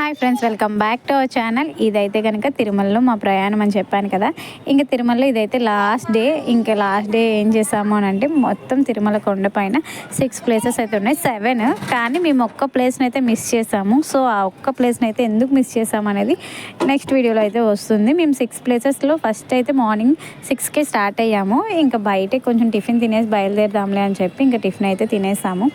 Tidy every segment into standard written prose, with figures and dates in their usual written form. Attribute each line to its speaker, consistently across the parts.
Speaker 1: Hi friends, welcome back to our channel. ఇదైతే కనుక తిరుమలలో మా ప్రయాణం అని చెప్పాను కదా. ఇంక తిరుమలలో ఇదైతే లాస్ట్ డే. ఇంకా లాస్ట్ డే ఏం చేసాము అని అంటే మొత్తం తిరుమల కొండ పైన 6 ప్లేసెస్ అయితే ఉన్నాయి, 7. కానీ మేము ఒక్క ప్లేస్ని అయితే మిస్ చేసాము. సో ఆ ఒక్క ప్లేస్ని అయితే ఎందుకు మిస్ చేసాము అనేది నెక్స్ట్ వీడియోలో అయితే వస్తుంది. మేము 6 ప్లేసెస్లో ఫస్ట్ అయితే మార్నింగ్ 6కే స్టార్ట్ అయ్యాము. ఇంకా బయటే కొంచెం టిఫిన్ తినేసి బయలుదేరదాంలే అని చెప్పి ఇంకా టిఫిన్ అయితే తినేసాము.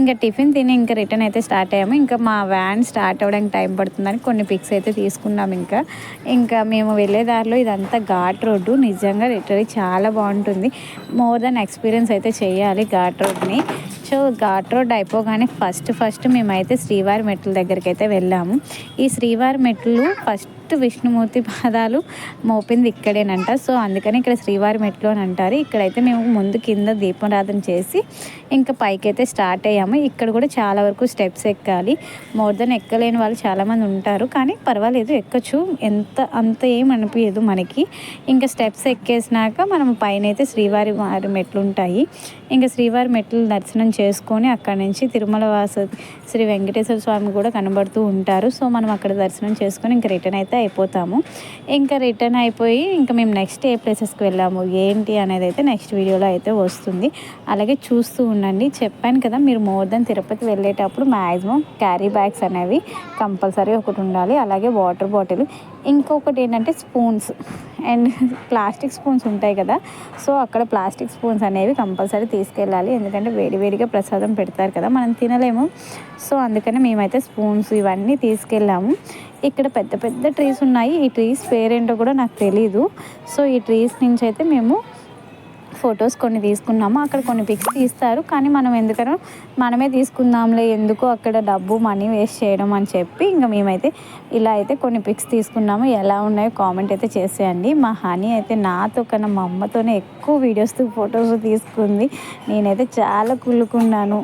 Speaker 1: ఇంకా టిఫిన్ తిని ఇంకా రిటర్న్ అయితే స్టార్ట్ అయ్యాము. ఇంకా మా వ్యాన్ స్టార్ట్ అవ్వడానికి టైం పడుతుందని కొన్ని పిక్స్ అయితే తీసుకున్నాం. ఇంకా మేము వెళ్ళే దారిలో ఇదంతా ఘాట్ రోడ్డు, నిజంగా లిటరలీ చాలా బాగుంటుంది. మోర్ దెన్ ఎక్స్పీరియన్స్ అయితే చేయాలి ఘాట్ రోడ్ని. సో ఘాట్ రోడ్ అయిపోగానే ఫస్ట్ మేమైతే శ్రీవారి మెట్ల దగ్గరికి అయితే వెళ్ళాము. ఈ శ్రీవారి మెట్లు ఫస్ట్ విష్ణుమూర్తి పాదాలు మోపింది ఇక్కడేనంట. సో అందుకని ఇక్కడ శ్రీవారి మెట్లు అని అంటారు. ఇక్కడైతే మేము ముందు కింద దీపారాధన చేసి ఇంకా పైకి అయితే స్టార్ట్ అయ్యాము. ఇక్కడ కూడా చాలా వరకు స్టెప్స్ ఎక్కాలి. మోర్ దెన్ ఎక్కలేని వాళ్ళు చాలామంది ఉంటారు, కానీ పర్వాలేదు, ఎక్కచ్చు. అంత ఏం అనిపించదు మనకి. ఇంకా స్టెప్స్ ఎక్కేసినాక మనం పైన అయితే శ్రీవారి మెట్లు ఉంటాయి. ఇంకా శ్రీవారి మెట్లు దర్శనం చేసుకొని అక్కడ నుంచి తిరుమల శ్రీ వెంకటేశ్వర స్వామి కూడా కనబడుతూ ఉంటారు. సో మనం అక్కడ దర్శనం చేసుకొని ఇంకా రిటర్న్ అయితే అయిపోతాము. ఇంకా రిటర్న్ అయిపోయి ఇంకా మేము నెక్స్ట్ ఏ ప్లేసెస్కి వెళ్ళాము ఏంటి అనేది అయితే నెక్స్ట్ వీడియోలో అయితే వస్తుంది. అలాగే చూస్తూ ఉండండి. చెప్పాను కదా, మీరు మోర్ దెన్ తిరుపతి వెళ్ళేటప్పుడు మ్యాక్సిమం క్యారీ బ్యాగ్స్ అనేవి కంపల్సరీ ఒకటి ఉండాలి. అలాగే వాటర్ బాటిల్, ఇంకొకటి ఏంటంటే స్పూన్స్ అండ్ ప్లాస్టిక్ స్పూన్స్ ఉంటాయి కదా. సో అక్కడ ప్లాస్టిక్ స్పూన్స్ అనేవి కంపల్సరీ తీసుకెళ్ళాలి. ఎందుకంటే వేడివేడిగా ప్రసాదం పెడతారు కదా, మనం తినలేము. సో అందుకని మేమైతే స్పూన్స్ ఇవన్నీ తీసుకెళ్ళాము. ఇక్కడ పెద్ద పెద్ద ట్రీస్ ఉన్నాయి. ఈ ట్రీస్ పేరేంటో కూడా నాకు తెలీదు. సో ఈ ట్రీస్ నుంచి అయితే మేము ఫొటోస్ కొన్ని తీసుకున్నాము. అక్కడ కొన్ని పిక్స్ తీస్తారు, కానీ మనమే తీసుకుందాంలే, ఎందుకు అక్కడ డబ్బు మనీ వేస్ట్ చేయడం అని చెప్పి ఇంకా మేమైతే ఇలా అయితే కొన్ని పిక్స్ తీసుకున్నాము. ఎలా ఉన్నాయో కామెంట్ అయితే చేసేయండి. మా హనీ అయితే నాతో కన్నా మా అమ్మతోనే ఎక్కువ వీడియోస్ ఫొటోస్ తీసుకుంది. నేనైతే చాలా కుళ్ళుకున్నాను.